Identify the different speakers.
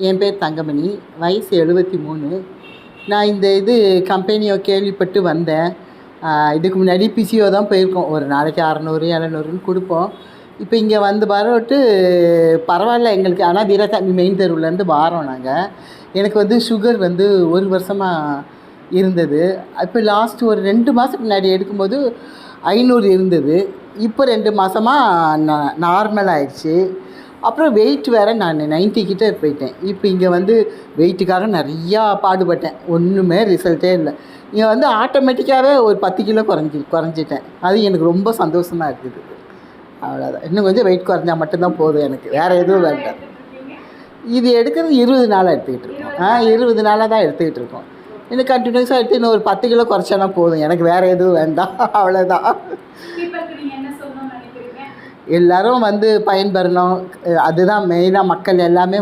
Speaker 1: என் பேர் தங்கமணி, வயசு 73. நான் இந்த கம்பெனியை கேள்விப்பட்டு வந்தேன். இதுக்கு முன்னாடி பிசிஓ தான் போயிருக்கோம். ஒரு நாளைக்கு 600 700ன்னு கொடுப்போம். இப்போ இங்கே வந்து வரவிட்டு பரவாயில்ல எங்களுக்கு. ஆனால் வீரசாமி மெயின் தெருவுலேருந்து வாரோம் நாங்கள். எனக்கு சுகர் 1 வருஷமாக இருந்தது. இப்போ லாஸ்ட்டு ஒரு 2 மாதத்துக்கு முன்னாடி எடுக்கும்போது 500 இருந்தது. இப்போ 2 மாதமாக நார்மல் ஆயிடுச்சு. அப்புறம் வெயிட் வேறு நான் 90 கிட்ட போயிட்டேன். இப்போ இங்கே வெயிட்டுக்காக நிறையா பாடுபட்டேன். ஒன்றுமே ரிசல்ட்டே இல்லை. இங்கே ஆட்டோமேட்டிக்காகவே ஒரு 10 கிலோ குறைஞ்சிட்டேன். அது எனக்கு ரொம்ப சந்தோஷமாக இருக்குது. அவ்வளோதான். இன்னும் கொஞ்சம் வெயிட் குறைஞ்சா மட்டும்தான் போதும் எனக்கு. வேறு எதுவும் வேண்டாம். இது எடுக்கிறது 20 நாளாக எடுத்துக்கிட்டு இருக்கோம். 20 நாளாக தான் எடுத்துக்கிட்டு இருக்கோம். இன்னும் கண்டினியூஸாக எடுத்து இன்னும் ஒரு 10 கிலோ குறைச்சானா போதும். எனக்கு வேறு எதுவும் வேண்டாம். அவ்வளோதான். எல்லோரும் பயன்பெறணும். அதுதான் மெயினாக மக்கள் எல்லாமே